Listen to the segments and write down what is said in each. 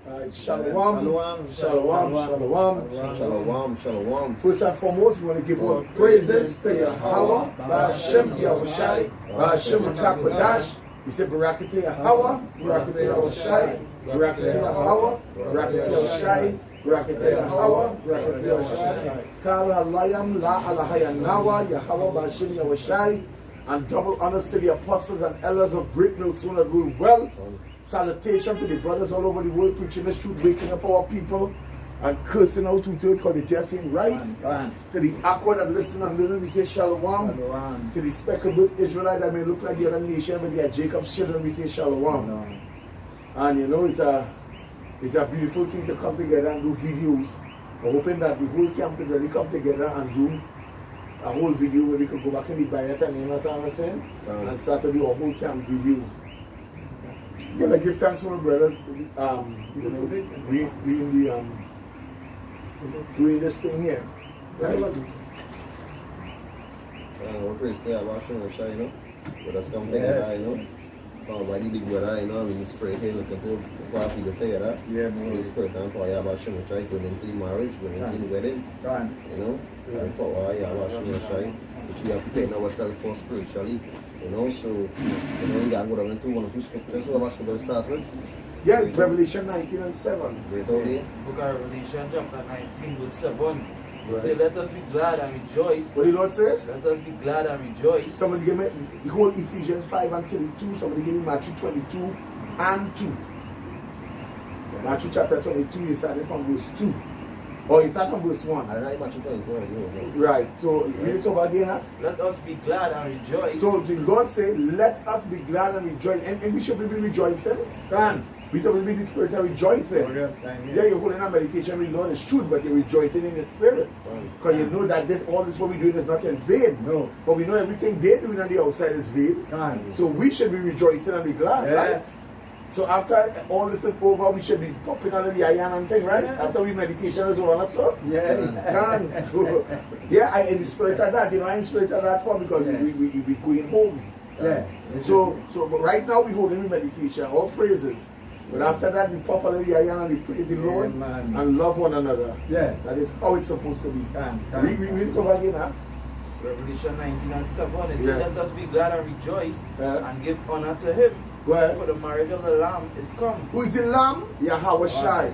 Shalom, shalom, shalom, Shalom, shalom. First and foremost, we want to give all praises to Yahweh, Ba'ashem Yahushai, Ba'ashem Kakadash. We say Barakate Yahweh, Barakate Yahushai, Barakate Yahweh, Barakate Yahushai, Barakate Yahweh, Barakate Yahushai. Kal Halayam La Alahayanawa, Yahweh Ba'ashem Yahushai. And double honors to the apostles and elders of Bridegroom, soon that rule well. Salutations to the brothers all over the world preaching the truth, waking up our people and cursing out to it because they just ain't right. To the awkward and listen and learn, we say shalom. To the speckled Israelite that may look like the other nation, but they are Jacob's children, we say shalom. And you know, it's a beautiful thing to come together and do videos. We're hoping that the whole camp could really come together and do a whole video where we could go back in the Bayat and name us and start to do a whole camp videos. Well, I give thanks to my brothers, you know, doing this thing here. Right? We're praised to Yahweh, you know. But that's come together, you know. Somebody big brother, you know, we spirit here looking for coffee to tell you that. Yeah, we spirit and for Yahweh, going into the marriage, going into the wedding, you know. And for Yahweh, which we are preparing ourselves for spiritually. You know, so, you know, we can go down into one or two scriptures. So, what's going to start with? Yeah, Revelation 19 and 7. Great idea. Book of Revelation, chapter 19, verse 7. Right. Say, let us be glad and rejoice. What did the Lord say? Let us be glad and rejoice. Somebody give me the whole Ephesians 5 and 32. Somebody give me Matthew 22 and 2. Matthew chapter 22 is starting from verse 2. Or it's not from verse 1. I don't know Matthew 22. Right. So, read it over again. Huh? Let us be glad and rejoice. So, the Lord said, let us be glad and rejoice. And we should be rejoicing. We should be in the spirit and rejoicing. Yeah, you're holding a meditation with the Lord is truth, but you're rejoicing in the spirit. Because you know that all this what we're doing is not in vain. No. But we know everything they're doing on the outside is vain. So we should be rejoicing and be glad, right? So after all this is over, we should be popping out of the iron and thing, right? After we meditation is over, not so? Yeah, in the spirit of that, you know, I in the spirit of that for because we going home. So but right now we holding the meditation, all praises. But after that, we pop out of the iron and we praise the Lord and love one another. That is how it's supposed to be. Read it over again, huh? Revelation 19 and 7. It says, let us be glad and rejoice and give honor to him. For the marriage of the Lamb is come. Who is the Lamb? Yahweh Shai.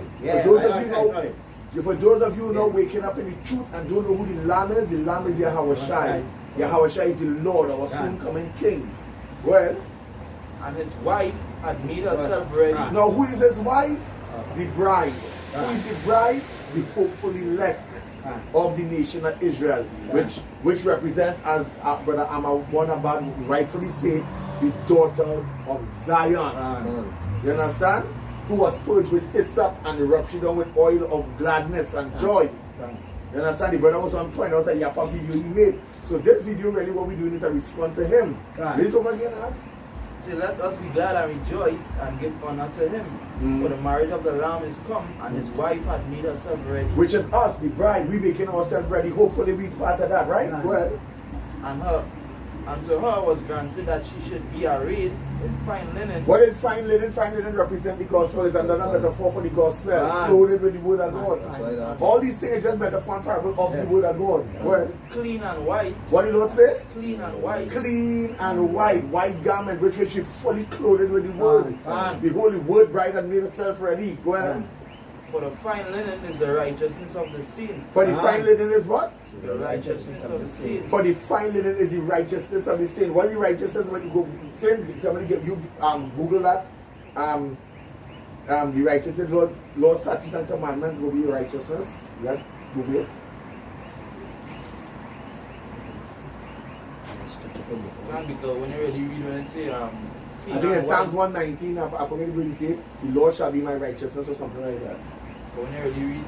For those of you now waking up in the truth and don't know who the Lamb is Yahweh Shai. Yahweh Shai is the Lord, our soon coming King. Well, and his wife had made herself ready. Now who is his wife? The bride. Who is the bride? The hopeful elect of the nation of Israel, which represents, as Brother Amawonabad rightfully said, the daughter of Zion. You understand? Who was purged with hyssop and erupted down with oil of gladness and joy. You understand? The brother was on point out a Yapa video he made. So this video really what we're doing is a response to him. Read it over again, huh? Say, let us be glad and rejoice and give honor to him. For the marriage of the Lamb is come, and his wife had made herself ready. Which is us, the bride. We making ourselves ready. Hopefully we part of that, right? Well, and to her was granted that she should be arrayed in fine linen. What is fine linen? Fine linen represents the gospel. It's another metaphor for the gospel. Clothed with the word of God. All these things are just metaphor and parable of the word of God. Well, clean and white. What did the Lord say? Clean and white. Clean and white. White garment which she fully clothed with the word. The holy word bride had made herself ready. Go ahead. For the fine linen is the righteousness of the saints. For the fine linen is what? The righteousness of the saints. For the fine linen is the righteousness of the saints. What is the righteousness when you go? Somebody give you Google that. The righteousness, law, statutes, and commandments will be your righteousness. Yes, Google it. Because when you really read when it say I think it's Psalms 119. I forget what it says. The Lord shall be my righteousness or something like that. But when you really read,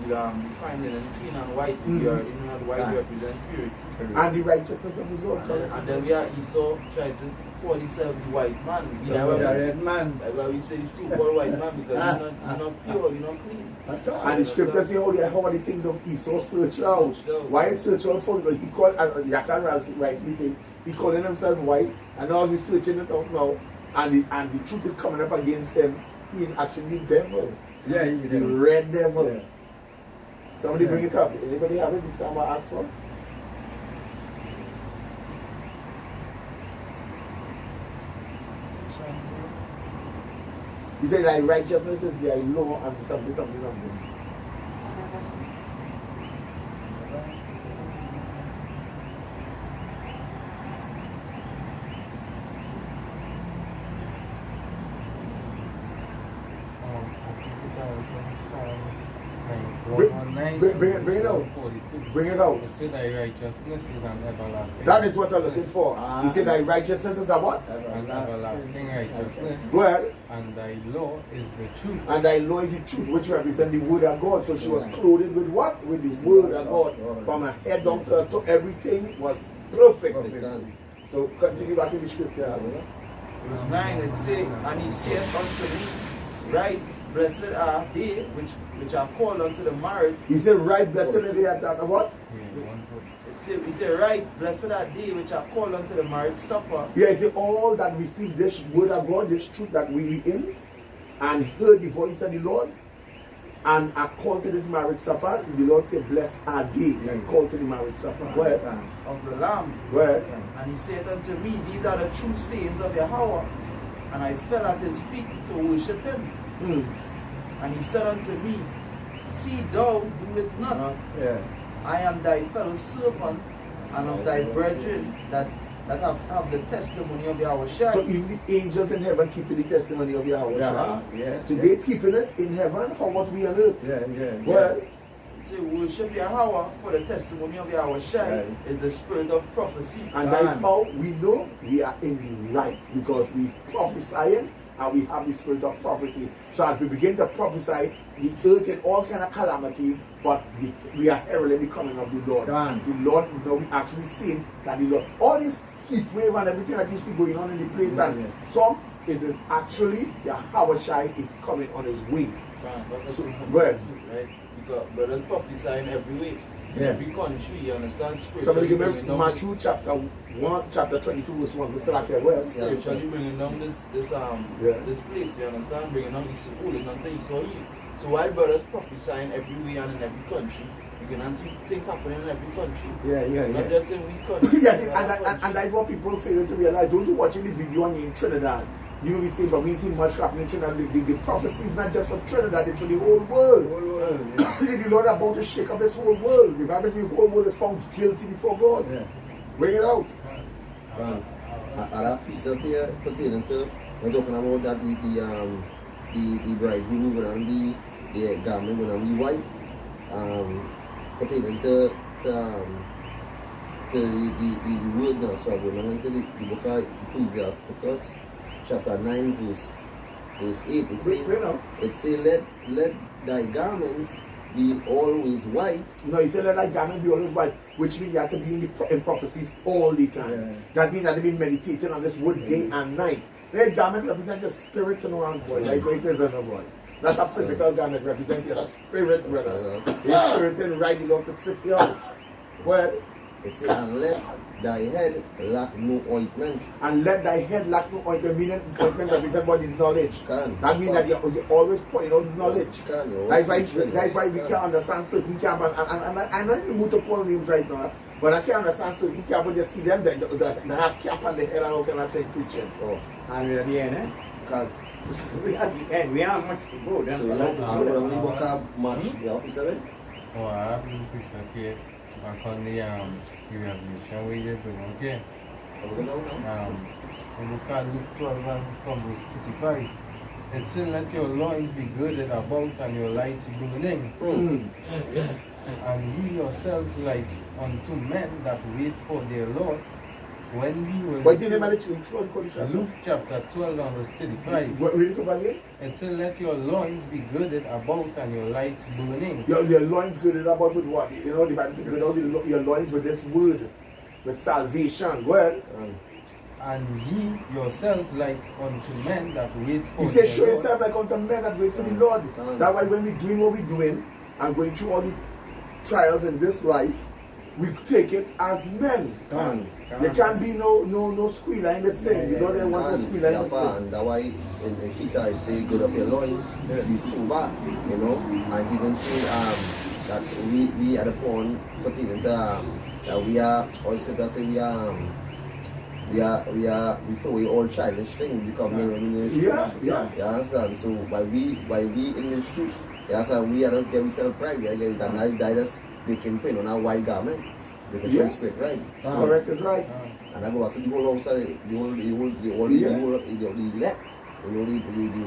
you find it in clean and white. You already know that white represents purity. And the righteousness of the Lord. And then we are Esau trying to call himself the white man. We are red man. That's why we say the so-called white man because you're not pure, you're not clean. And the scripture say how the things of Esau search out. Why it search out for? Because he called, as Yakan rightly said, he calling himself white, and now he's searching it out now, and the truth is coming up against him. He is actually the devil. Yeah, the red devil. Yeah. Somebody bring it up. Anybody have it? Someone ask for? You say like righteousness is their law and something. Bring it out. Bring it out. It said thy righteousness is an everlasting. That is what I'm looking for. You say thy righteousness is a what? An everlasting righteousness. Well, and thy law is the truth. And thy law is the truth, which represents the word of God. So she was clothed with what? With the word of God. From her head down to her toe, everything was perfect. So continue back in the scripture. Verse 9, it says, and he saith unto me, right, blessed are they which are called unto the marriage. He said, right, blessed are they at what? He said, right, blessed are they which are called unto the marriage supper. Yeah, he said, all that receive this word of God, this truth that we in, and heard the voice of the Lord, and are called to this marriage supper, the Lord said, blessed are they, and called to the marriage supper. Where? Of the Lamb. Where? And he said unto me, these are the true sayings of Yahweh. And I fell at his feet to worship him. And he said unto me, see thou do it not. I am thy fellow servant and of thy brethren that have the testimony of Yahweh. So even the angels in heaven keeping the testimony of Yahweh. So they keeping it in heaven. How about we on earth? Well, say worship Yahweh, for the testimony of Yahweh is the spirit of prophecy. And that is how we know we are in the right, because we prophesying and we have the spirit of prophecy. So as we begin to prophesy, the earth in all kind of calamities, but we are heralding the coming of the Lord. The Lord, you know, we actually seeing that the Lord, all this heat wave and everything that you see going on in the place and storm, it is actually Yahweh is coming on his way. So, right? Because brothers prophesying every way. Every country, you understand? Somebody give me Matthew chapter 1, chapter 22, verse 1. We still like that word. Spiritually bringing down this place, you understand? Bringing down East of Uli, not East of Uli. So while brothers prophesying everywhere and in every country, you can see things happening in every country. Not just in we country. And that is what people fail to realize. Those who watching the video on in Trinidad, you know, we see, but we see much happening in Trinidad. The prophecy is not just for Trinidad, it's for the whole world. The Lord is about to shake up this whole world. The Bible says the whole world is found guilty before God. Bring it out. That precept here pertaining to, we're talking about that the bridegroom going to be, the garment going to be white, pertaining to the word now. So I'm going into the book of Ecclesiasticus, chapter 9, verse 8. It says, let thy garments be always white. No, he said let thy garment be always white, which means you have to be in prophecies all the time. That means that they've been meditating on this word day and night. That garment represents your spirit and around, boy. Like it is in a boy. That's a physical garment represents your spirit, brother. Your spirit and right, the Lord could sift you out. Well, it says, and let thy head lack no ointment. And let thy head lack no ointment, meaning ointment represents what the knowledge. That means that you're always pointing out knowledge. That's why we can't understand certain camp. And I don't even want to call names right now, but I can't understand certain camp when you see them that have cap on the head and all kind of thing preaching. And we're at the end, eh? Because we're at the end, we have much to go. So you know, I'm going to look up much. Is that right? Oh, I have been presented back on the revelation we did bring out here. We look at Luke 12 and from verse 55. It says, let your loins be girded about and your lights burning. And ye yourselves like unto men that wait for their Lord, when he will... What did you name Luke chapter 12 and verse 35. What read it over again? It says, let your loins be girded about and your lights burning. Your loins girded about with what? You know, the Bible says, gird out your loins with this word, with salvation. Go ahead. And ye yourself like unto men that wait for the Lord. He says, show yourself like unto men that wait for the Lord. That's why when we're doing what we're doing and going through all the trials in this life, we take it as men. There can't be no squealer in this thing. You know there want no squealer in this thing. And that's why in Peter it say good up your loins, be sober, you know, and even say that we at the point put it into that we are all scripture say we put away all childish things, we become men in the street. Yeah. You understand? So while we in the street, you understand, we are not getting self pride, we are getting that nice diverse making pain on our white garment. Because you're spirit, right? So correct is right. And I go back to the whole outside, the elect, the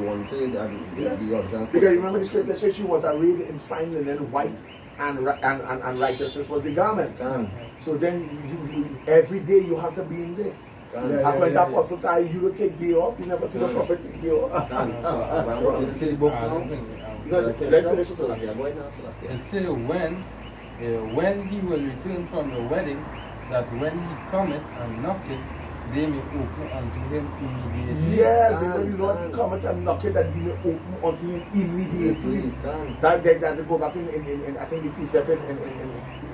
wanted and the original. Because remember the scripture says she was arrayed in fine linen, white and righteousness was the garment. So then you every day you have to be in this. And when the apostle tell you to take day off, you never see the prophet take day off. So I'm going to the book now. It says when he will return from the wedding, that when he cometh and knocketh, they may open unto him immediately. Yes, when the Lord cometh and knocketh, that he may open unto him immediately. That to go back in I think the precept in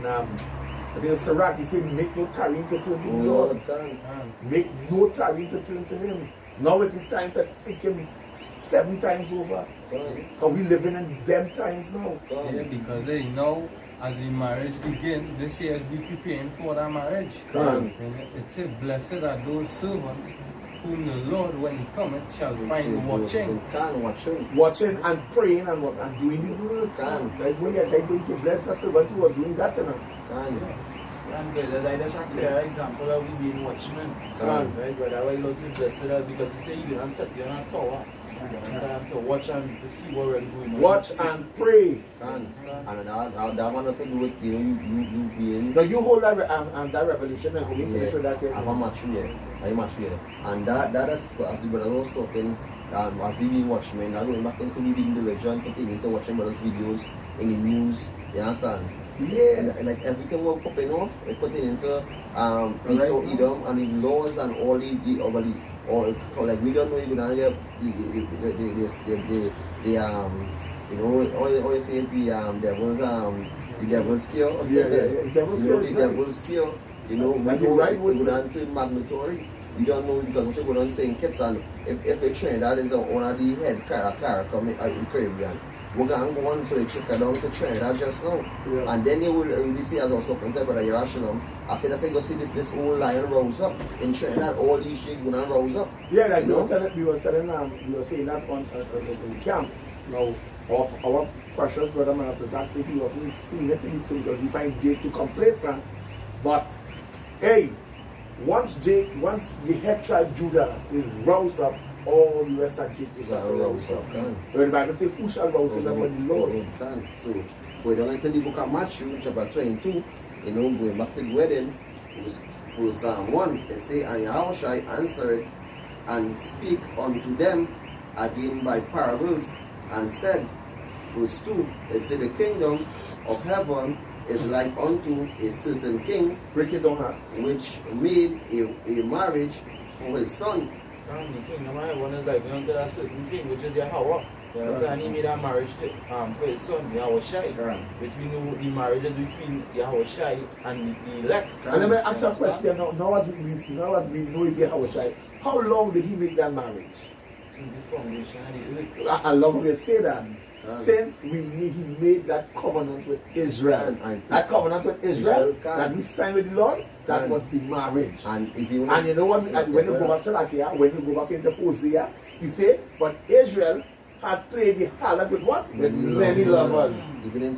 I think it's Sirach, he said, make no tarrying to turn to the Lord. Make no tarrying to turn to him. Now it's the time to seek him 7 times over. Because we living in them times now. Yeah, because they know as the marriage begins, this year be preparing for that marriage. And it says, blessed are those servants whom the Lord, when he cometh, shall find watching. Watching and praying and doing the work. That's why you say, bless the servant who are doing that. And that's just a clear example of we being watchmen. Right? But that's why Lord said blessed are, because he said you don't sit there on a tower. So I have to watch and to see what we're going on. Watch and pray. And that one to do with, you being. Now you hold that revelation and we finish with that. I'm not sure. And that is, as the brother was talking, as we being watchmen, I'm going back into me being diligent, continuing to watching brothers' videos in the news, you understand? Yeah. And like everything we're popping off, we're putting into Esau, Edom, and the laws and all or like we don't know even how you know, always say the devil's cure. The devil's cure. You know, we go down to magnetory. We don't know because what you go down saying kids, and if a train that is one of the head character in Caribbean. We're going to go on to the check down to Trinidad just now. And then you will really see, as I was talking to Brother Irrational, I said, go see this old lion rose up in Trinidad. All these shit going to rose up. Yeah, like we were saying that on the camp. Now, our precious brother Martha actually he wasn't seeing it to be soon because he finds Jake to complacent. But hey, once the head tribe Judah is roused up, all the rest of Jesus are roused up. So the Bible says, who shall rouse up but the Lord? So we don't enter the book of Matthew, chapter 22, you know, going back to the wedding, for Psalm 1, it says, and Yahushua answered and speak unto them again by parables, and said, verse 2, it says, the kingdom of heaven is like unto a certain king, break it down, which made a marriage for his son. The kingdom of heaven is like unto a certain king, which is Yahweh. And he made a marriage for his son, Yahushua, which we know the marriage is between Yahushua and the elect. And let me ask a question now as we know it's Yahushua, how long did he make that marriage? Since the foundation of the earth. I love how they say that. Since he made that covenant with Israel, that covenant with Israel that we signed with the Lord, that was the marriage. And you know what? When you go back to Salakia, when you go back into Hosea, he said, but Israel had played the harlot with what? With many lovers.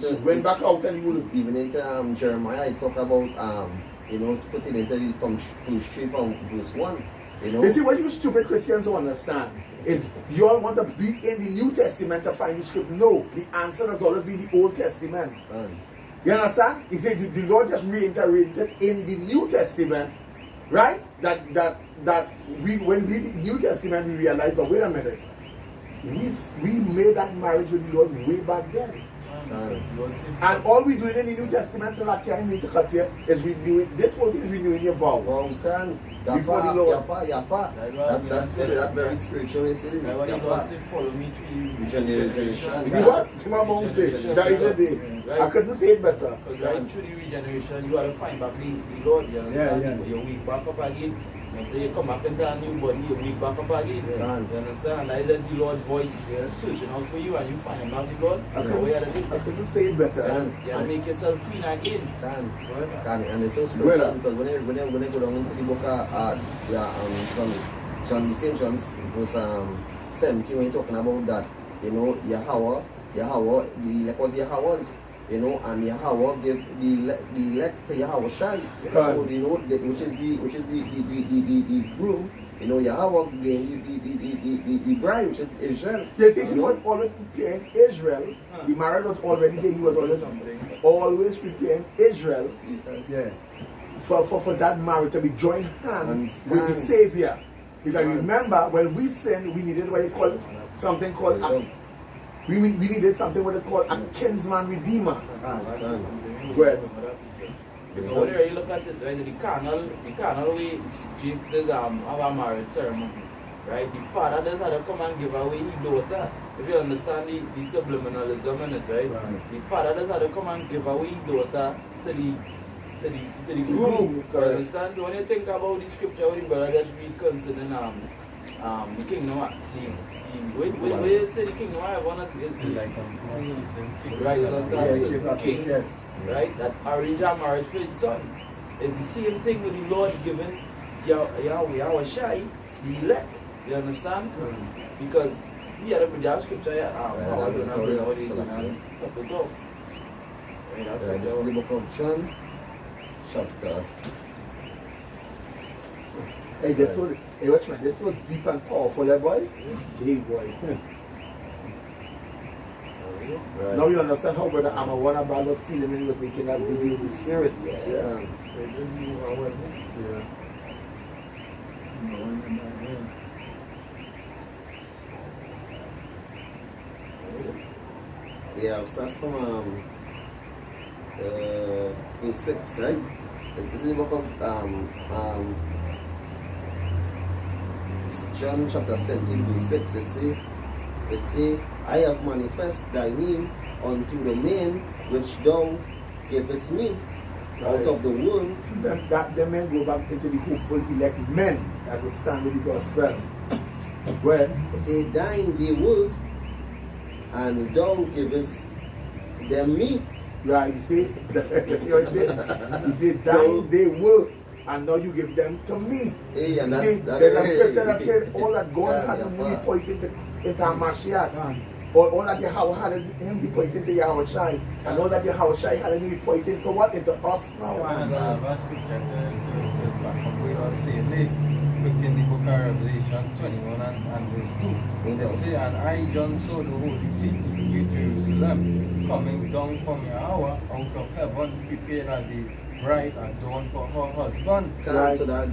She went back out and he would. Even into Jeremiah, he talked about you know, put it into from straight from verse 1. You see, what you stupid Christians don't understand is you all want to be in the New Testament to find the script. No, the answer has always been the Old Testament. You understand? If the Lord just reiterated in the New Testament, right? That when we read the New Testament, we realize, but wait a minute, we made that marriage with the Lord way back then. And all we do in the New Testament, so like I need to cut here, is renewing. This whole thing is renewing your vows. Vows can. Before the Lord. That's very spiritual. You see it? Like when the Lord said, follow me through Regeneration. See what? My mom said, that is the day. I couldn't say it better. Because right through the regeneration, you got to find back the Lord. You understand? You're weak back up again. And then you come back into a new body, you're weak back up again. You understand? That is the Lord's voice searching out for you, and you find him out the Lord. I couldn't say it better. You got to make yourself clean again. And it's so spiritual because when I go down into the book of John, the same John, verse 17, when you're talking about that, you know, Yahweh, the elect was Yahweh's, you know, and Yahweh gave the elect to Yahweh Shai. So you know, which is the groom. You know, Yahweh gave the bride, which is Israel. They think he was always preparing Israel. The marriage was already there. He was always preparing Israel. Yeah. For that marriage to be joined hands with the Savior. Because remember, when we sinned, we needed what they call something called we needed something what they call a kinsman redeemer. Go ahead. Because whenever you look at it, right, the carnal way James does have a marriage ceremony, right? The father does have to come and give away his daughter. If you understand the subliminalism in it, right? The father does have to come and give away his daughter to the groom. You understand? So when you think about the scripture, what the brother just read concerning the kingdom, where you say the kingdom, I want to right, the king, right? That arrange a marriage for his son. It's the same thing with the Lord giving Yahweh Shai, the elect. You understand? Because he had a scripture, this is the book of John, chapter. Hey, watch man, this so deep and powerful, that boy. Hey, boy. Right. Now you understand how brother I'm a one about not feeling when he was making that video with the spirit. Yeah. Yeah, I'll start from verse 6, right? This is the book of John chapter 17, verse 6. It say, I have manifest thy name unto the men which thou gavest me out of the world. The men go back into the hopeful elect men that would stand with the gospel. Well, it say, thine they were, and thou gavest them me. Right, you see what it says? You see, thine they were, and now you give them to me. Hey, and there's a scripture that says all that God had really pointed into Mashiach. All that Yahweh had in him, he pointed into Yahweh Shai. And all that Yahweh Shai had in him, he pointed into what? Into us now. Look in the book of Revelation 21 and verse 2. It says, and I, John, saw the holy city, New Jerusalem, coming down from Yahweh out of heaven, prepared as a bride adorned for her husband. Right. So that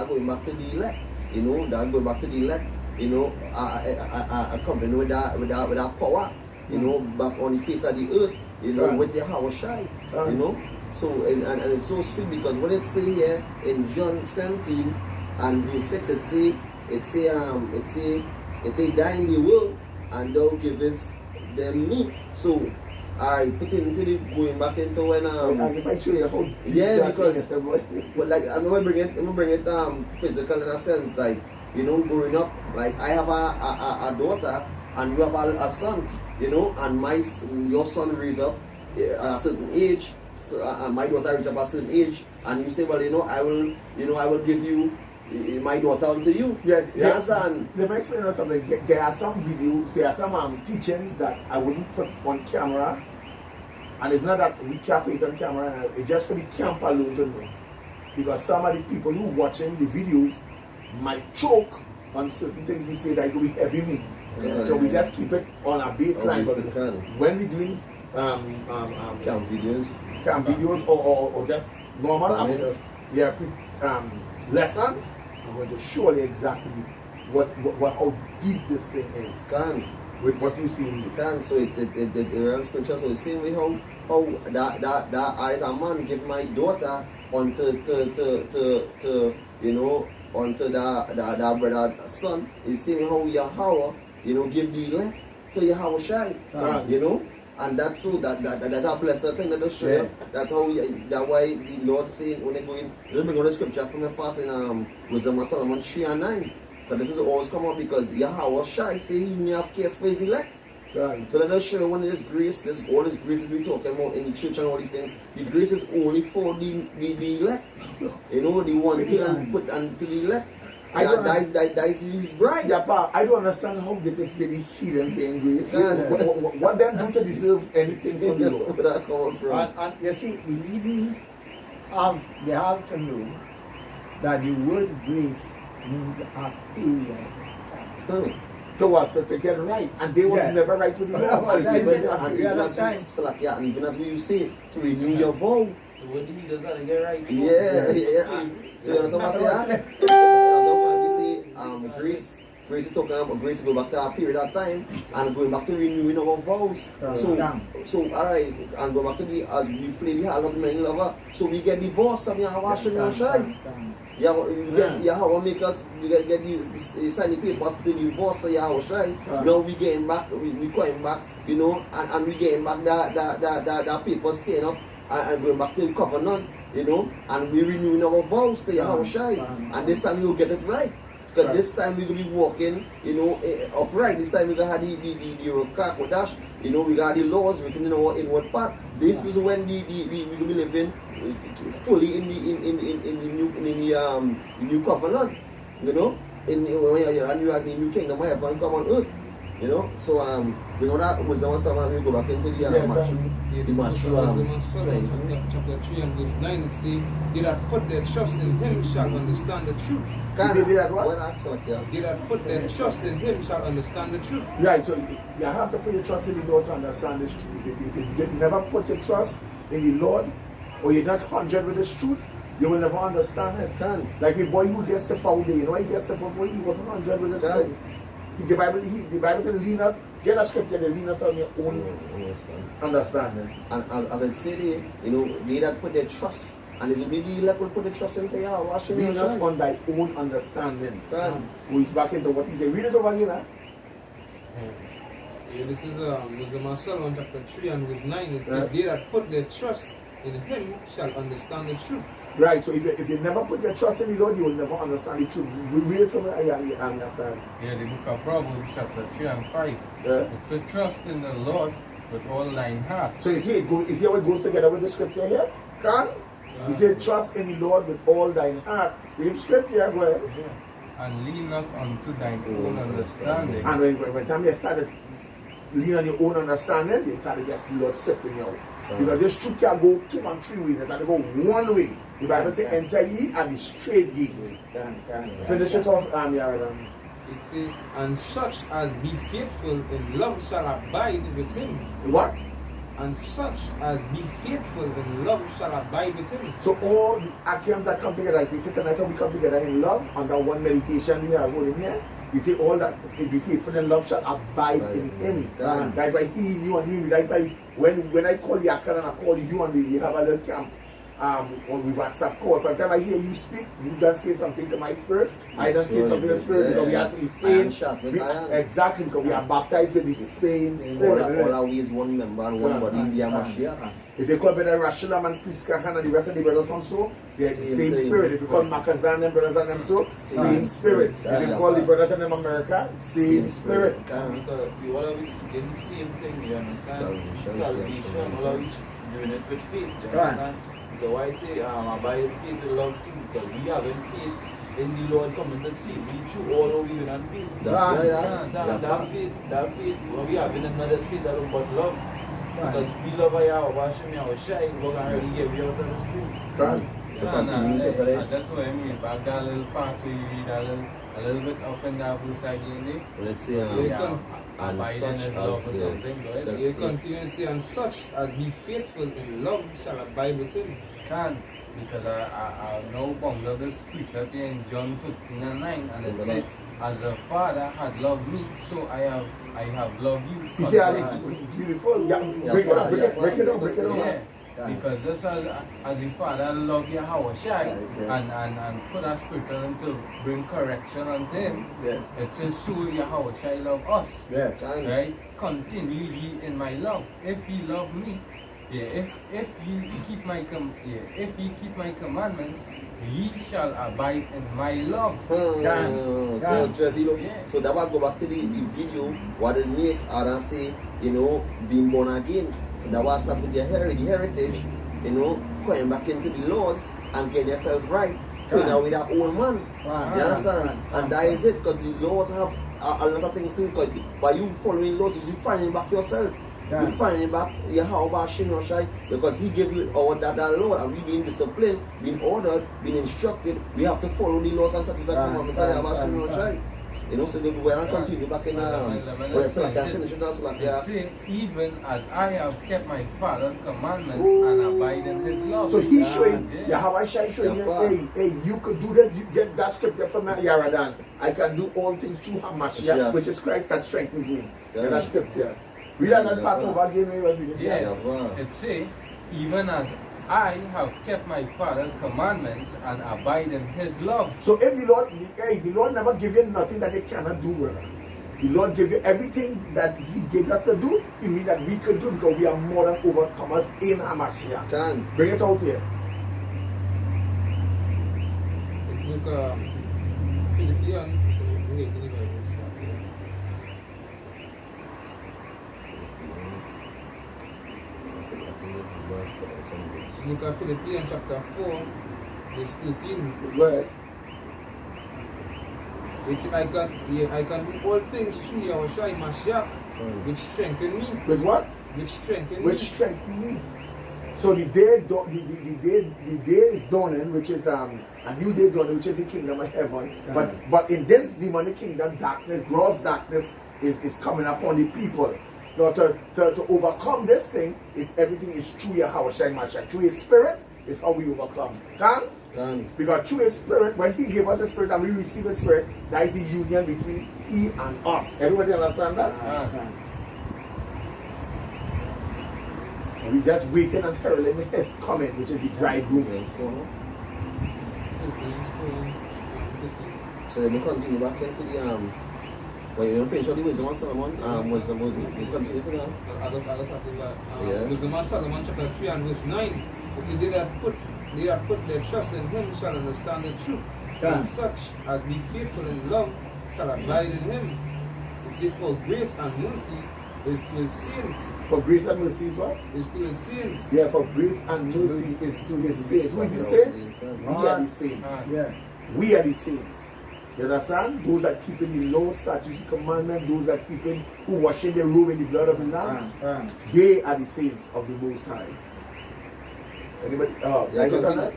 going back to the elect. You know, that going back to the elect. You know, a company with that power. You know, back on the face of the earth. You know, with the Yahweh Shai. You know. So and it's so sweet because when it say here in John 17 and verse 6, it say thine the world and thou givest them me. So I put it into the going back into when if I show you how deep because but like I'm gonna bring it physical in a sense, like, you know, growing up, like I have a daughter and you have a son, you know, and your son raised up at a certain age. My daughter reach up a certain age, and you say, well, I will give you my daughter unto you. Yeah, yes, and let me explain you something. There are some videos, there are some teachings that I wouldn't put on camera, and it's not that we can't put it on camera. It's just for the camp alone to know, because some of the people who watching the videos might choke on certain things we say that it will be heavy meat. So we just keep it on a baseline. But when we doing camp videos or just normal lessons, I'm going to show you exactly how deep this thing is. with what you see in me. Can so it's the real scripture. So the same way how that I as a man give my daughter unto to you know unto the brother son. The same way how Yahweh give the elect to Yahweh Shai. You know. And that's so that's a blessed thing that does show that how that why the Lord saying when they go in. Just bring out the scripture from the fast in Wisdom of Solomon 3:9. But this is always come up because Yahweh Shai say he may have case for his elect. Right. So let us show when this grace, all this graces we talking about in the church and all these things, the grace is only for the elect. You know, the one thing put unto the elect. That is his bride. Yeah, but I don't understand how they can say the heathens getting grace. What them do to deserve anything from the Lord? Where that come from? And you see, the heathens they have to know that the word grace means a period. To what? To get right. And they was never right with the Lord. And even as we say, to renew your vow. So what did he does that to get right? Yeah. So you understand what I say? Grace is talking about grace to go back to a period of time and going back to renewing our vows. So alright, and go back to the as we play the Hall of Men Lover. So we get divorced and we are washing our shine. Yahweh make us get the sign the paper after the divorce to Yahweh shine. Now we getting back, we going back, you know, and we getting back that paper staying up and going back to the covenant, you know, and we renewing our vows to Yahweh shine. And this time we will get it right. Because this time we're going to be walking, you know, upright. This time we're going to have the dash, you know, we got the laws written in our inward part. This is when we're going to be living fully in the new covenant, you know, when you're in the new kingdom, I have come on earth, you know. So we know that wisdom and stuff, we go back into the chapter 3 and verse 9. See, they that put their trust in him shall understand the truth. They that what? They that put their trust in him shall understand the truth. Right, so you have to put your trust in the Lord to understand this truth. If you never put your trust in the Lord, or you're not 100 with this truth, you will never understand it. Like a boy who gets saved all day, you know, he gets saved before he wasn't 100 with this thing. The Bible says, lean up, get a scripture, they lean up on your own understanding. And as I said, you know, they that put their trust. And it's only the elect will put the trust into Yahweh. Lean not on thy own understanding. We're back into what he said. Read it over here. This is Wisdom of Solomon chapter 3 and verse 9. It says, they that put their trust in him shall understand the truth. Right, so if you never put your trust in the Lord, you will never understand the truth. We read it from the the book of Proverbs chapter 3 and 5. It says, trust in the Lord with all thine heart. So you see how it goes together with the scripture here? He said, trust in the Lord with all thine heart. Same scripture as well. And lean not unto thine own understanding. And when time you started lean on your own understanding, you started just the Lord sifting you out. Because this truth can go 2 and 3 ways. It can go one way. The Bible says, enter ye at the straight gate. Finish it off, Yaradam. It says, and such as be faithful in love shall abide with him. What? And such as be faithful in love shall abide with him. So all the actions that come together, like tonight we come together in love, and that one meditation we have holding here, you see all that be faithful in love shall abide in him. That's why he knew and me. That's why when I call Yakan and I call you and we have a little camp, when we WhatsApp call, from the time I hear you speak, you don't say something to my spirit, I don't say something to the spirit, because we have to be same. Exactly, because we are baptized with the same spirit. All our ways one member and one body, we are Mashiach. If you call Brother Rashalam and Priest Kahan and the rest of the brothers from so, they're the same spirit. If you call Makazan and brothers and them so, same spirit. If you call the brothers and them America, same spirit. Because we all always seeking the same thing, you understand? Salvation, all of which doing it with faith, you understand? So why I say abide faith with love too, because we have faith in the Lord coming to see we through all our even and faith. That's right. Understand? That faith, when we have in another faith that but love. Because we love our washing our shy, we're going to really get rid of the spirit. So continue to pray. That's what I mean. Back that little part where you read a little bit up and down both sides in there. Let's say and such as you continue to say, and such as be faithful in love shall abide with him. Because I know from the precept in John 15 and 9, and it says, as the Father had loved me, so I have loved you. You see how it's beautiful? Yeah, break it up. Yeah. Because just as the Father loved Yahweh Shai and put a spirit on him to bring correction unto him, Yes. it says so Yahweh Shai love us. Yes. Right? Continue ye in my love. If ye love me, if ye keep my commandments, ye shall abide in my love. So that will go back to the video what it make and say, being born again. That was start with your heritage, going back into the laws and getting yourself right. Going out with that old man. You understand? And that is it, because the laws have a lot of things to it. By you following laws, you're finding back yourself. You're finding back Yahweh Shai, because he gave you all that law, and we being disciplined, being ordered, being instructed. We have to follow the laws and statutes and commandments of Yahweh Shai. So we will continue back in even as I have kept my Father's commandments and abide in his love. So he's showing, Yahweh Shai showing you, hey, you could do that. You get that scripture from Yaradan. I can do all things through Hamashiach, which is Christ that strengthens me. That scripture. Read that part over again where he was reading. It says, even as I have kept my Father's commandments and abide in his love. So if the Lord never give you nothing that they cannot do, brother. The Lord give you everything that he gave us to do, it means that we could do, because we are more than overcomers in Hamashiach. Bring it out here. Let's look at Philippians. Look at Philippians chapter 4, verse 13. Right. It's I can do all things through Yahushua Mashiach, which strengthen me. With what? Which strengthen me. Which strengthen me. So the day is dawning, which is a new day dawning, which is the kingdom of heaven. But in this demonic kingdom, darkness, gross darkness is coming upon the people. Now to overcome this thing, everything is through Yahweh Shai Mashiach. Through his spirit is how we overcome. Can? Because through his spirit, when he gave us a spirit and we receive a spirit, that is the union between he and us. Everybody understand that? We just waiting and heralding his coming, which is the bridegroom. So we continue back into the well, you don't finish all the wisdom of Solomon. Wisdom we continue to that. Wisdom of Solomon chapter 3 and verse 9. It said, they that put their trust in him shall understand the truth. And such as be faithful in love shall abide in him. It said, for grace and mercy is to his saints. For grace and mercy is what? Is to his saints. Yeah, for grace and mercy is to his saints. Who is the saints? We are the saints. We are the saints. You understand? Those that keeping the law, statutes, commandments, those that keeping, who washing their robe in the blood of the Lamb, they are the saints of the Most High. Anybody? Like it or not?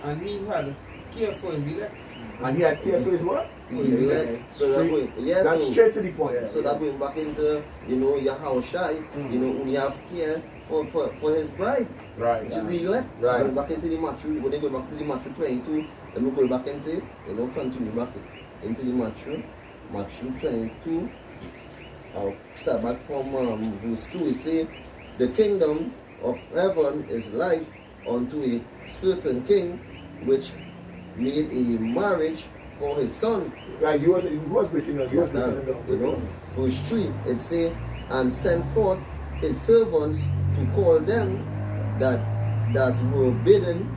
And he had care for his elect. And he had care for his what? His elect. So that's straight to the point. So that going back into, Yahweh Shai, we have care for his bride. Right. Which is the elect. Right. Going back into the Matthew, when they go back to the Matthew 22, then we go back into, continue back into the Matthew 22. I'll start back from verse 2. It says, the kingdom of heaven is like unto a certain king which made a marriage for his son. Like he was breaking up. Verse 3, it says, and sent forth his servants to call them that were bidden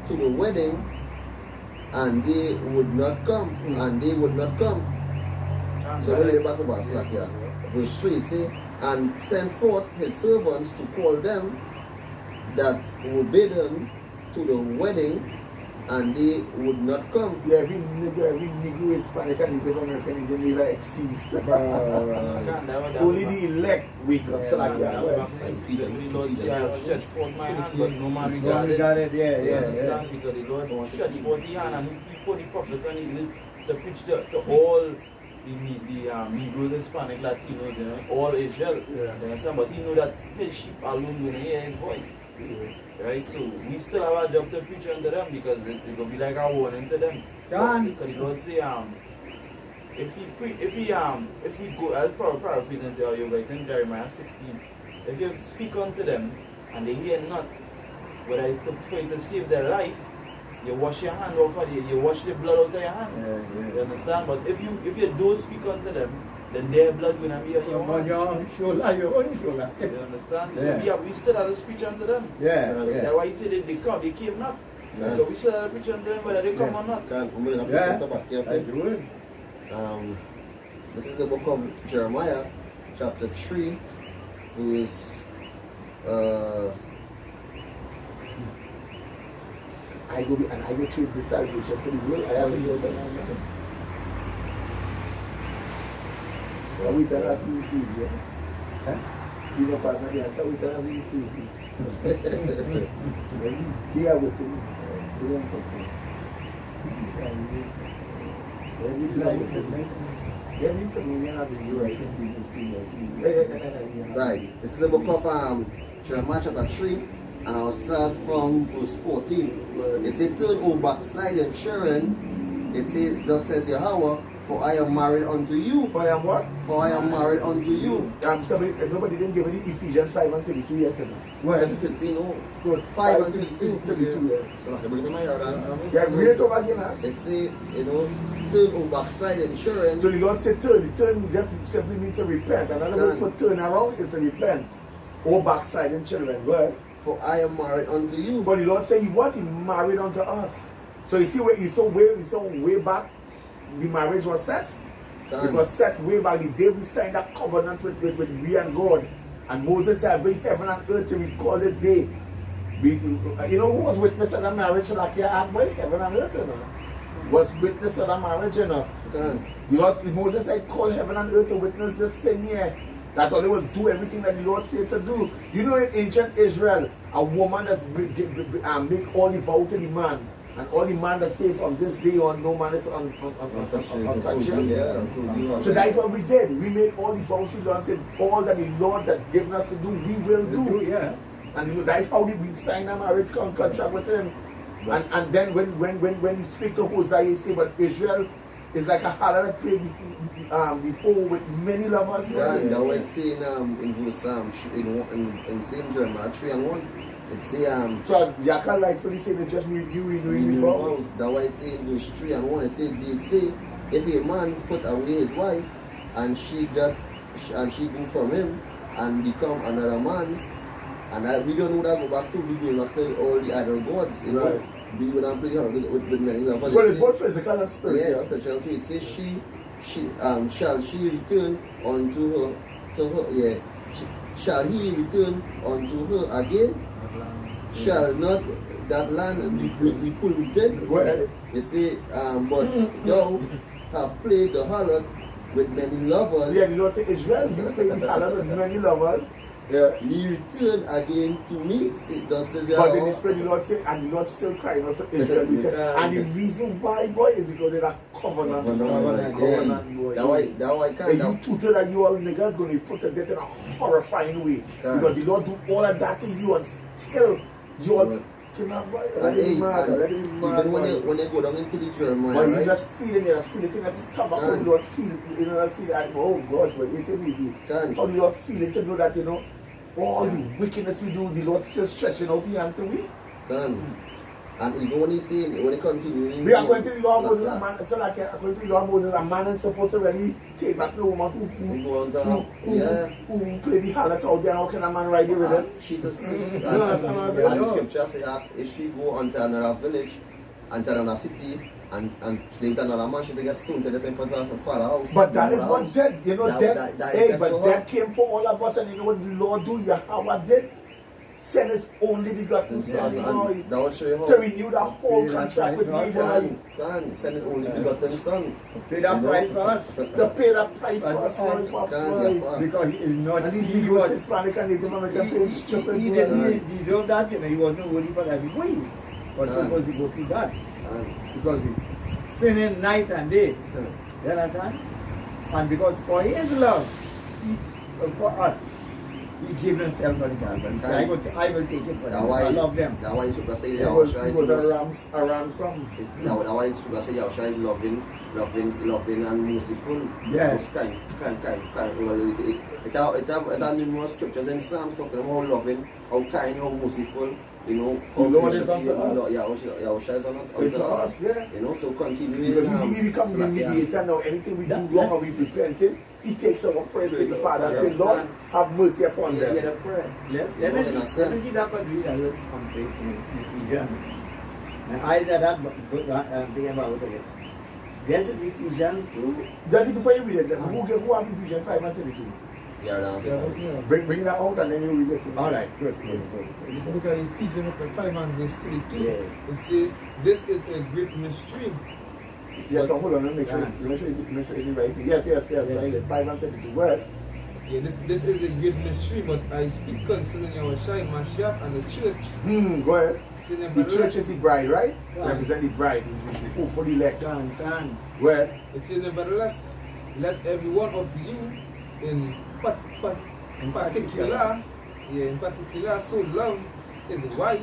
to the wedding, and they would not come. So when they back over slack here. Verse 3 it says, and sent forth his servants to call them that were bidden to the wedding, and they would not come. Yeah, every Negro, Hispanic, and Native American, they need an excuse. Only the elect wake up. So like, the Lord stretch forth my hand, but no man regarded. Because the Lord stretch forth the hand, and he put the prophets on to preach to all the Negroes, Hispanic, Latinos, all Israel. But he know that his sheep alone will hear his voice. Right, so we still have a job to preach unto them, because it's going to be like a warning to them. Because the Lord say, if we go, I'll probably paraphrase how you guys in Jeremiah 16. If you speak unto them and they hear not, whether you for you to save their life, you wash your hand off of you wash the blood out of your hands. You understand? But if you don't speak unto them, then their blood will not be on your hand. On your shoulder, your own shoulder. You understand? So we still have to speak unto them. That's why he said they came not. So we still have to preach unto them whether they come or not. This is the book of Jeremiah, chapter 3, verse I go treat the salvation for the world. I have to hear that. So we tell us these things, yeah? You know, partner, yeah, so we tell us these things. When we deal with them, we don't talk to them. When we deal with them, there is something we have to do right. Right. This is the book of Jeremiah chapter 3, and I'll start from verse 14. It says, turn, O backsliding children. It says, thus says Yahweh, for I am married unto you. For I am what? For I am married unto you. Nobody didn't give me Ephesians 5 and 32 yet. Well, 13, no. 5 and 32. 32. So, everybody know your Yeah, read over again, huh? it say, turn, O backsliding children. So the Lord said turn. Turn just simply means to repent. Another word for turn around is to repent. Or backsliding children. Right? For I am married unto you. But the Lord said He married unto us. So you see where He saw way back the marriage was set. It was set way back the day we signed that covenant with we and God. And Moses said, bring heaven and earth to recall this day. You know who was witness of the marriage like heaven and earth, you know? Was witness of the marriage, you know? The Lord, Moses said, call heaven and earth to witness this thing here. That's all they will do, everything that the Lord said to do. You know, in ancient Israel, a woman that's make all the vow to the man. And all the man that say from this day on, no man is untouchable. So that's what we did. We made all the vows to the Lord, said all that the Lord that given us to do, we will do. And you know, that's how we sign a marriage contract with Him. And then when we speak to Hosea, he say, but Israel is like a harlot that played the whole with many lovers. That's what it's saying in verse in same Jeremiah 3 and 1. It say so you can't rightfully say they just renewing the vows. That's why it's saying verse 3 and 1. It says they say if a man put away his wife and she go from him and become another man's, and we don't know that go back to, we go back to all the other gods, you know. We would not play with many lovers. Well, it's both physical and spiritual. Yeah, spiritual too. It says shall she return unto her shall he return unto her again? Shall not that land be polluted? It say, but thou have played the harlot with many lovers. Yeah, the Lord said Israel, you played the harlot with many lovers. Yeah. Ye return again to me, thus says But in the spirit, the Lord said, and the Lord still crying out for Israel. And the reason why, boy, is because they're a covenant. Boy. That why can't. And you tutor that you all niggas going to be put to death in a horrifying way. Because the Lord do all of that to you and still you all cannot buy it. Even when they go down into the Jeremiah, but right? you just feel it in your stomach. How do you not feel, like, oh God, but it's easy. How do you not feel it to know that, all the wickedness we do, the Lord still stretching out the hand to we? And even when he continues, we are going to the law of Moses, a man, so like according to the law of Moses, a man is supposed to really take back the woman who play the harlot out there, and how can a man ride with him? She's a sister. And the scripture says if she go onto another village, onto another city, and slave to another man, she's going to get stoned to death in front of her father's house. But that is not dead. Death, but death came for all of us, and you know what the Lord do? Yahweh did? Send His only begotten Son, to renew the whole contract with me, boy. Send His only begotten Son. Pay that price for us. To pay that price for us, boy. Because He is not. And these Negroes, Hispanic and Native American paying stupid. He didn't deserve that, He wasn't worthy for that. But suppose He go through that. Because He sinning night and day. You understand? And because for His love, for us, He gave himself for the Calvary. He said, I will take it for them. Why, I love them. that's why Scripture say It that was Yahushua a ransom. that's why Scripture say Yahushua is loving and merciful. Yes. Kind. Well, it have numerous scriptures in Psalms talking about how loving, how kind, how merciful. You know, The Lord is unto us. Yahushua is unto us. Yeah. You know, so continue. Because he becomes the mediator now. Anything we do wrong or we repented, he takes our praise to the Father and says, Lord, have mercy upon them. Let me see that what we are something in Ephesians. And I said that thing about it. This is Ephesians 2. Just before you read it, who have Ephesians 5 and 32? Bring that out and then you read it. All right, good. This book of Ephesians chapter 5 and verse 32. Yeah. It says, this is a great mystery. Yes, so hold on, let me make sure it's right. Yes, 5 and 32. Word. Yeah, this is a great mystery, but I speak concerning Yahushua, Mashiach, and the church. Go ahead. Saying, The church is the bride, right? Right. Represent the bride, who fully elect. Can. Word. it says, nevertheless, let every one of you in particular, so love his wife,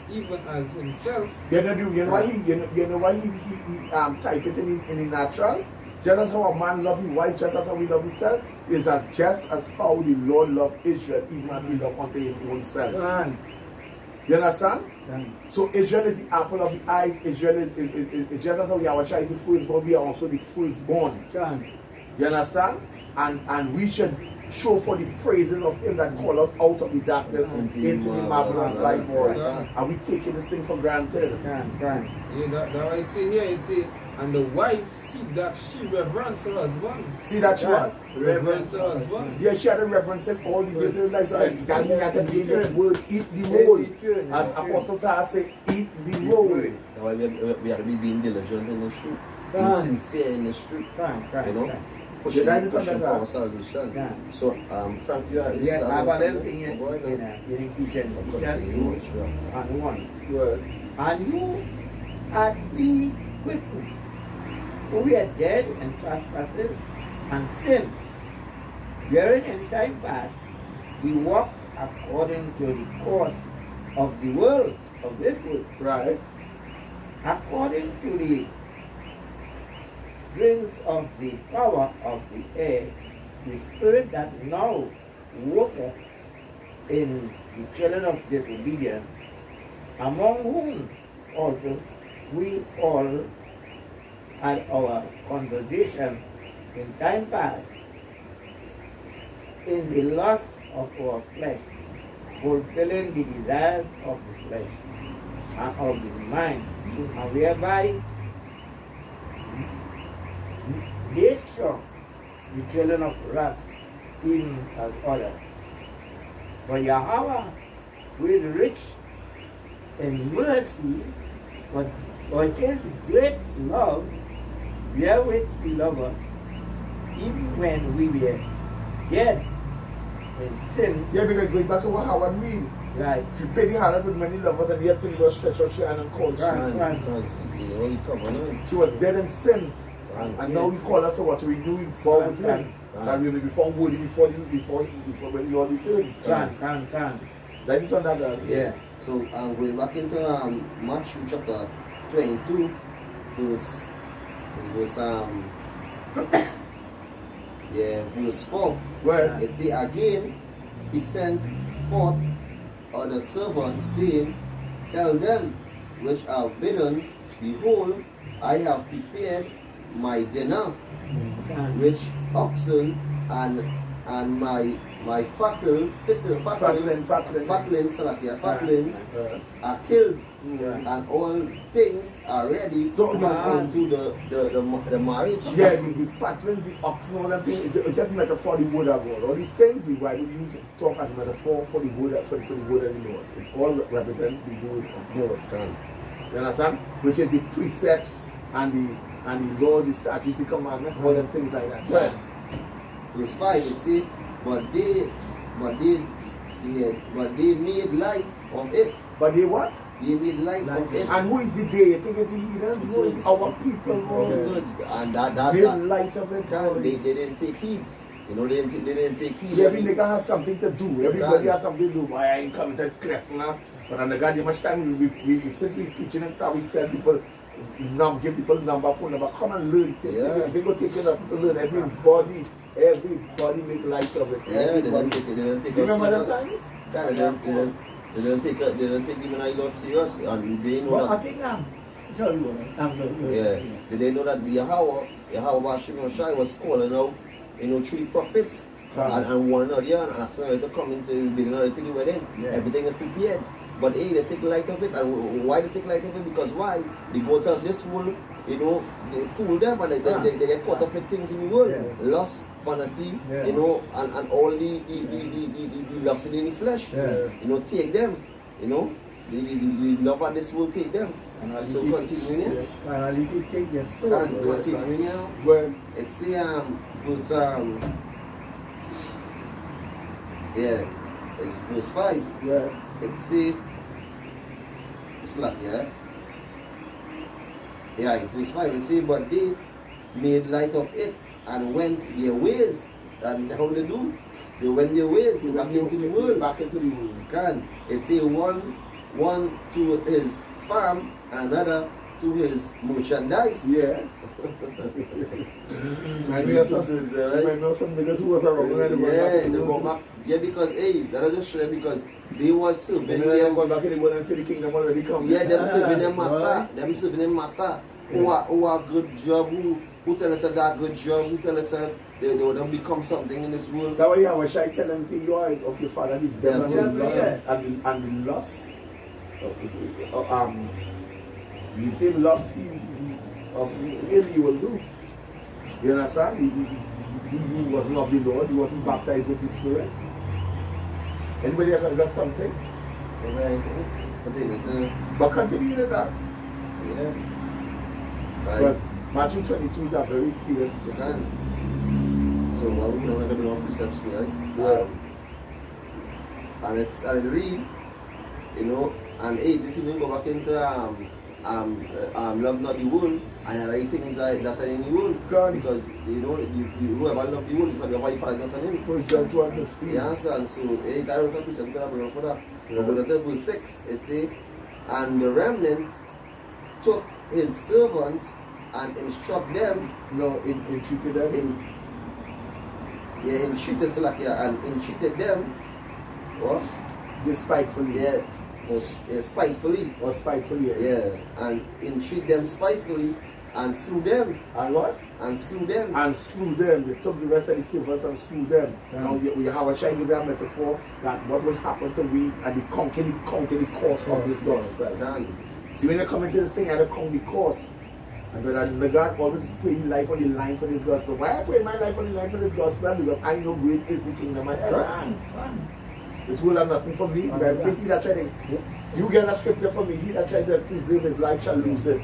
even as himself. You know why he type it in the natural? Just as how a man loves his wife, just as how he loves himself, is as just as how the Lord loved Israel, even as he loved unto his own self. You understand? So Israel is the apple of the eye. Israel is just as how Yahushua is the firstborn, we are also the firstborn. You understand? And we should show for the praises of him that called us out of the darkness into the marvelous light, boy. And we taking this thing for granted. Yeah, that I say here, it say, and the wife see that she reverence her husband. See that she what? Reverence her husband. Yeah, she had to reverence him all the days of her life. So that means I can give this word, eat the roll. As Apostle Tar say, eat the roll. That's why we have to be being diligent in the street. Being sincere in the street. You know? Pushing for our salvation. So, Frank, you are I have a little thing in Ephesians 2 and 1. And you are be quickened, who were dead in trespasses and sin, wherein in time past we walked according to the course of the world, of this world. Right. According to the prince of the power of the air, the spirit that now worketh in the children of disobedience, among whom also we all had our conversation in time past in the lust of our flesh, fulfilling the desires of the flesh and of the mind, and whereby nature the children of wrath, even as others. But Yahweh, who is rich in mercy, but his great love, wherewith he loved us, even when we were dead in sin. Yeah, because going back to what Howard read, Right. he paid the harlot with many lovers and yet still stretch out your hand and call Right. Because, you know, he covenant. She was dead in sin. And now he called us to what? To renew him forward with him. That we may be found worthy before when the Lord returns. Can. That is on that. Yeah. So, going back into Matthew chapter 22, verse 4. Well, It say again, he sent forth other servants, saying, tell them which are bidden, behold, I have prepared my dinner, which oxen and my fatlings are killed, and all things are ready to into the marriage. yeah, the fatlings, the oxen, all that thing, it's just metaphor for the word of God. All these things the Bible uses talk as metaphor for the word of the Lord. It all represents the word of God. You understand? Which is the precepts and the laws, the statutes, the commandments, all them things like that. Well, Verse 5, it says, but they made light of it. but they what? They made light of it. And who is the day? You think it's the heathens? No, it's our people. The church. And that Made light of it. they didn't take heed. You know, they didn't take heed. Every nigga have something to do. Everybody has something to do. Why I ain't coming to class now? But on the goddamn much time, since we teaching and stuff, we tell people, give people number, phone number, come and learn. They go take it up to learn. Everybody make light of it. Yeah, they didn't take us Remember them serious. times? They didn't take even a lot serious. And they know Well, I that. think sorry, They didn't know that Yahweh Bashim Shai was calling out, 3 prophets. And one another, and asking them to come into the another to the wedding. Yeah. Everything is prepared. But hey, they take light of it. And why they take light of it? Because why? The gods of this world, they fool them and they get caught up with things in the world. Yeah. Lust, vanity, Yeah. and all the lust in the flesh. Yeah. Take them. The love of this world take them. And So continuing here. And at least you take your soul. And continuing here. Well, It's verse it's verse 5. yeah. It's it's like in verse 5 it says, but they made light of it and went their ways. And how they do? They went their ways back into the world. Back into the world. It say one to his farm and another to his merchandise. Yeah. I know some niggas who was around. Yeah, because that is just showing because they was serving Then them. going back in the world and say the kingdom already come. Yeah, them serving them massa. Them serving them massa. Who are good job, who tell us that good job, who tell us that they would have become something in this world. That way I wish I tell them, say you are of your father, the devil and the lust. The same lust of him you will do. You understand? You wasn't of the Lord, you wasn't baptized with his spirit. Anybody else got something? But continue with that. Yeah. But Matthew 22 is a very serious scripture. So we're going to do one precepts tonight. And it read, and this even go back into love not the world and other things that are in the world. Because whoever love the world because your wife is not on him. 1 John 2:15. You understand? So I don't have precept for that. We're going to verse 6. It say, and the remnant took his servants and instruct them. No, entreated them. Entreated them. What? Despitefully. Spitefully. Or spitefully. And entreat them spitefully and slew them. And what? And slew them. And slew them. They took the rest of the servants and slew them. Now we have a shiny metaphor that what will happen to we and the conquer the course of this gospel. See, when you come into this thing, I don't count the course. And brother, God always putting life on the line for this gospel. Why I put my life on the line for this gospel? Because I know great is the kingdom of heaven. This will have nothing for me. The Bible says, he that tried to, you get a scripture for me, he that tried to preserve his life shall lose it.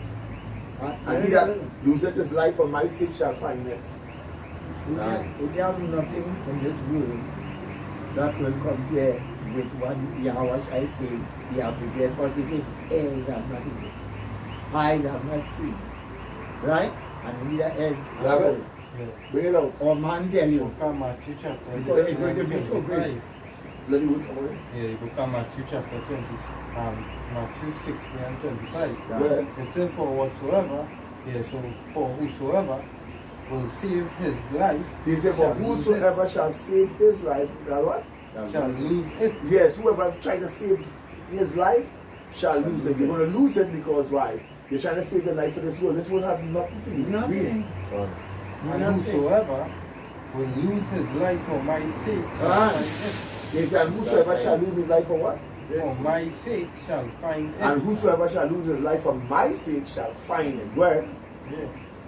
And he that loseth his life for my sake shall find it. If you have nothing in this world that will compare with what Yahweh I say, you have prepared for the ears have not heard, eyes have not seen, right? And neither ears have heard. Bring it out. Or man tell you. Matthew chapter Because it's going to be so great. Bloody wood, come on. Yeah, you book of Matthew chapter 20, Matthew 16 and 25. Yeah. It says, for whatsoever, for whosoever will save his life. He said, for whosoever shall save his life, what? Shall lose it. Yes, whoever tries to save his life shall lose it. You're going to lose it because why? You're trying to save the life of this world. This world has nothing for you. Nothing. And whosoever will lose his life for my sake shall find it. And whosoever shall lose his life for what? For my sake shall find it. And whosoever shall lose his life for my sake shall find it. Where? Yeah.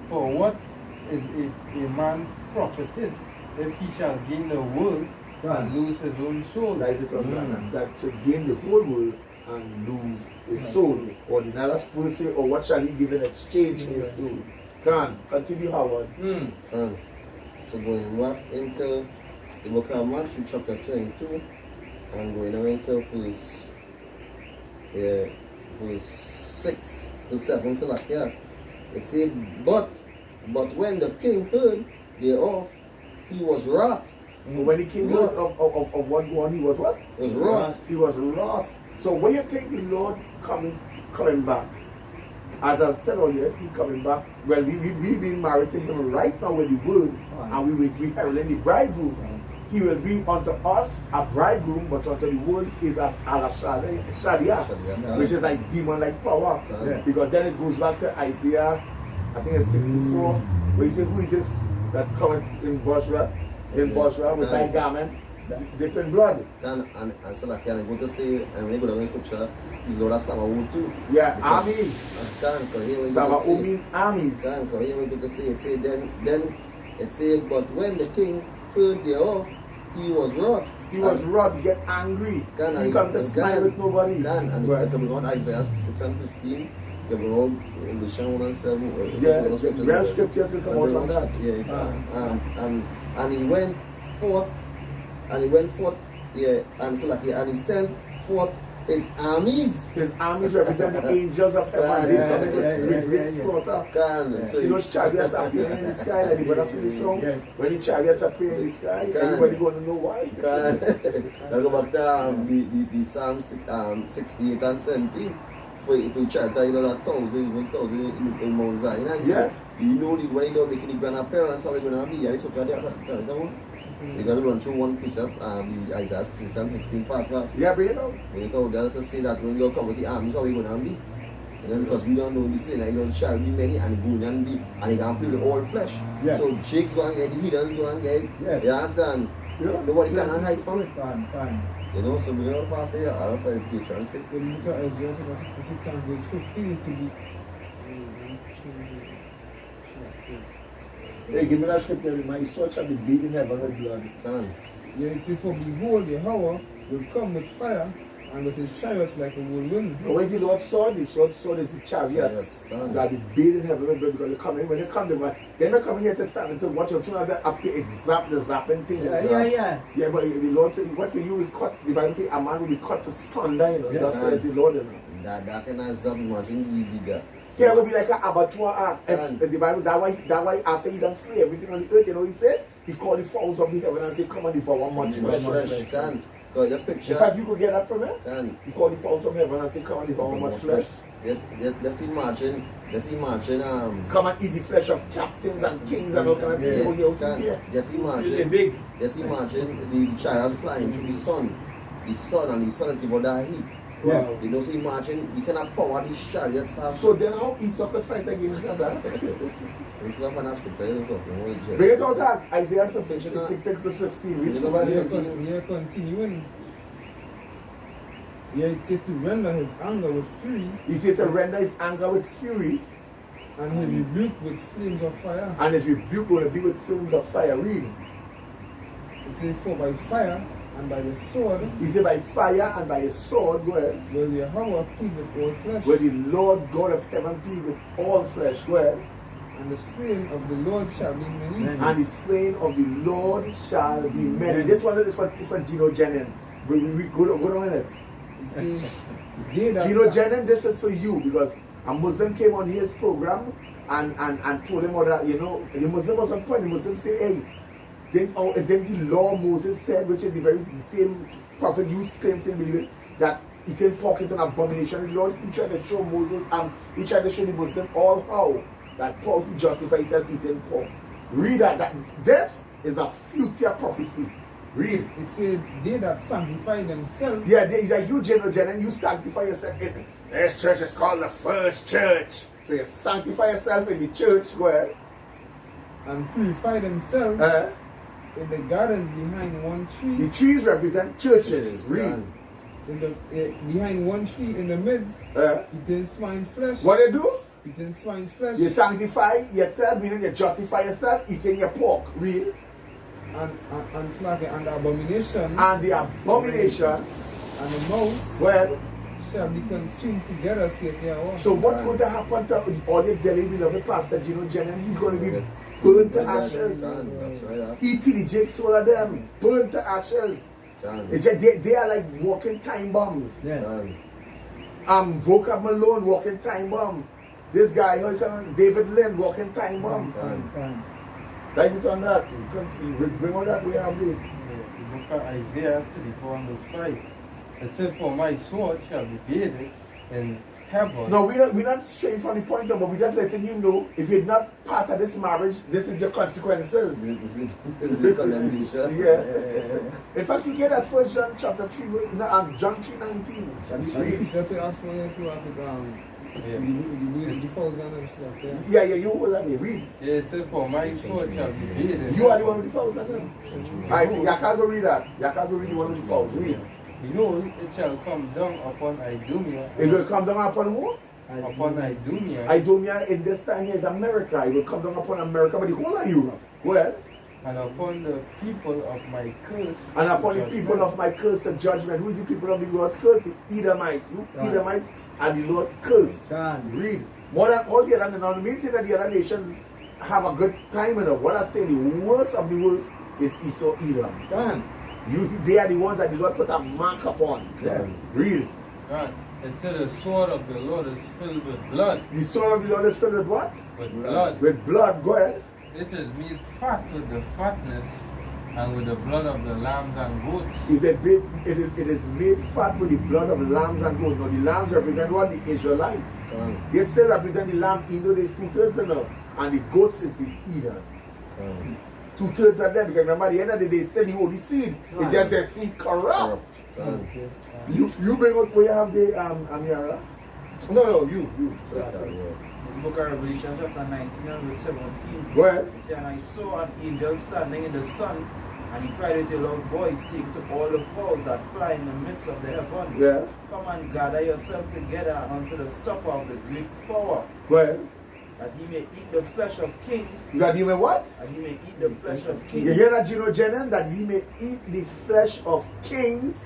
For what is a man profited if he shall gain the world and lose his own soul? That is it, that to gain the whole world and lose his soul. Or the last verse say, or what shall he give in exchange for his soul? Continue, Howard. So going back into the book of Matthew chapter 22 and going on into verse 6, verse 7, so like, it says, but when the king heard thereof, he was wrath. But when the king heard of what go on, he was what? He was wrath. He was wrath. So when you think the Lord coming back, as I said earlier, he coming back. Well, we been married to him right now with the word, and we will be heralding the bridegroom. He will be unto us a bridegroom, but unto the world is a shadia, which is like demon-like power. Because then it goes back to Isaiah, I think it's 64, where he said, who is this that cometh in Bosra with thy garment dipped in blood? And so like can I go to say, and when you go to the scripture, he's Lord of Sabaoth too. Yeah, armies. Sabaoth means armies. Can here we go to say, it say then it say, but when the king heard thereof, he was wroth. He was wroth, he get angry. He come to smile with nobody. And it can be on Isaiah 6 and 15. The Lord in the Shan 1 and 7. Yeah, real scriptures will come out on that. Yeah, and he went forth, and so like and he sent forth his armies. His armies represent the angels of heaven. They come in with slaughter. So see those chariots appearing in the sky, like the brothers in the song. When the chariots appear in the sky, everybody gonna know why. Now go back to the Psalm 68 and 17. If we try to say, you know, that 1,000 in Mount Zion, I say, you know, when you don't make any grand appearance, how are we going to be? I just hope that you got to run through one precept, the Isaiah 6 and 15 fast. Yeah, bring it out. Bring it out. Just to say that when you come with the armies, how are we going to be? You know, because we don't know this thing, like, you know, there shall be many, and going and be, and they can play with all flesh. Yeah. So Jake's going to get, the heathens going to get, you understand? Yeah. Nobody can hide from it. Fine. You know, so we don't pass here, I don't find education. When you look at Isaiah 66 and verse 15, it's in Hey, give me that scripture. My sword shall be beaten heaven with blood. Yeah, it says, for behold, Yahweh will come with fire, and with his chariots like a whirlwind. But when the Lord saw this, sword is the chariots. That be beaten heaven with blood, because they come in. When they come, they're not coming here to stand until watch as soon as they appear, it's the zapping thing. Yeah, but the Lord says, what will you be cut? The Bible says, a man will be cut to sunder, you know. That says the Lord, you know. That kind of zap, imagine he did that. Here will be like an abattoir act. The Bible, that why after he done slay everything on the earth, you know, he said, he called the fowls of the heaven and said, come and devour much flesh. So just picture. In fact, you could get that from him. He called the fowls of heaven and said, come and devour much flesh. Let's imagine. Come and eat the flesh of captains and kings and all kind of things. Just imagine the chariots flying through the sun. The sun is giving that heat. Wow. You know, so imagine you cannot power these chariots have. So then how Esau could fight against that? It's not for us prepared stuff. Bring it out, Isaiah 66 to 15. We are continuing. Yeah, it said to render his anger with fury. He said to render his anger with fury. And his rebuke with flames of fire. And his rebuke will be with flames of fire. Read. It says, for by fire and by the sword. He said, by fire and by a sword, go ahead. Will Yahweh plead with all flesh. Will the Lord God of heaven plead with all flesh, go ahead. And the slain of the Lord shall be many. And the slain of the Lord shall be many. This one is for Gino Jenin. We go down in it. Gino Jenin, this is for you, because a Muslim came on his program and told him that, you know, the Muslim was on point. The Muslim say, hey, then the law Moses said, which is the very same prophet you claim to believe, that eating pork is an abomination. The Lord, he tried to show Moses, he tried to show the Muslim all how that pork he justified himself eating pork. Read that this is a future prophecy. Read. It said, they that sanctify themselves. Yeah, like you, General Jenin, you sanctify yourself. This church is called the first church. So you sanctify yourself in the church, go ahead. And purify themselves in the gardens behind one tree. The trees represent churches. Read. Behind one tree in the midst, eating swine flesh. What they do? Eating swine's flesh. You sanctify yourself, meaning you justify yourself, eating your pork. Read. And slaughter and the abomination. And the abomination. And the mouse. Well, shall be consumed together, saith Yahweh. So what could happen to all your dearly beloved Pastor Gino Jenin? He's going to be burnt to ashes. That's right. E.T. Jake soul of them, burnt to ashes. They are like walking time bombs. Vocab Malone walking time bomb. This guy, David Lynn walking time bomb. Write it on that. Bring on that way of the. The book of Isaiah 34 and verse 5. It says, for my sword shall be bathed in heaven. No, we're not straying from the point of, but we're just letting you know, if you're not part of this marriage, this is your consequences. Yeah. In fact, you get that 1 John chapter 3, John 3:19. Yeah, you hold that there. Read. Yeah, it says, for my sword shall be bathed. You are the one with the fouls, then. Alright, you can't go read that. You can't go read the one with the fouls. Read. Behold, it shall come down upon Idumea. It will come down upon who? Upon Idumea. Idumea in this time here is America. It will come down upon America, but the whole of Europe. Go ahead. And upon the people of my curse. And upon the people of my curse, the judgment. Who is the people of the Lord's curse? The Edomites. You Edomites and the Lord curse. Read. More than all the other, and the main thing that the other nations have a good time in it. What I say, the worst of the worst is Esau, Edom. They are the ones that the Lord put a mark upon. Read. God. It said the sword of the Lord is filled with blood. The sword of the Lord is filled with what? With blood. With blood. Go ahead. It is made fat with the fatness and with the blood of the lambs and goats. It is made fat with the blood of lambs and goats. Now the lambs represent what? The Israelites. They still represent the lambs, even though there's 2/3 of them. And the goats is the Edom. 2/3 of them, because remember at the end of the day, still the holy seed. It's just that seed corrupt. You bring out where you have the Amira. No, you. The book of Revelation chapter 19 and verse 17. Go ahead. It says, and I saw an angel standing in the sun, and he cried with a loud voice, saying to all the fowls that fly in the midst of the heaven, Yeah. come and gather yourself together unto the supper of the great power, Go ahead. that he may eat the flesh of kings. That you may what? That he may eat the flesh of kings. You hear that, Gino Jennen? That he may eat the flesh of kings.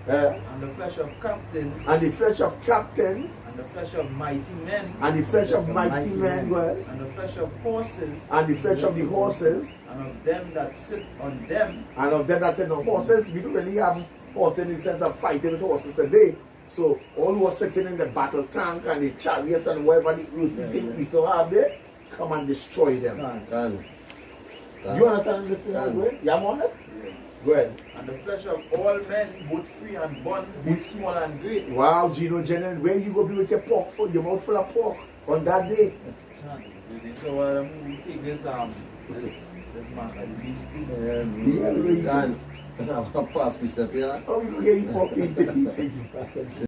And the flesh of captains. And the flesh of captains. And the flesh of mighty men. And the flesh of mighty men. Go ahead. And the flesh of horses. And the flesh of the horses. And of them that sit on them. And of them that sit on horses. We don't really have horses in the sense of fighting with horses today. So all who are sitting in the battle tank and the chariots and whatever the earthly thing Esau have there, come and destroy them. You understand this thing as well? You have on it? Go ahead. And the flesh of all men, both free and bond, both small and great. Wow, Gino Jennen, where you go be with your pork full, your mouth full of pork on that day? So we take this man like beast. Yeah, really. Pass myself, yeah. Oh, you can get your pork, you take it back.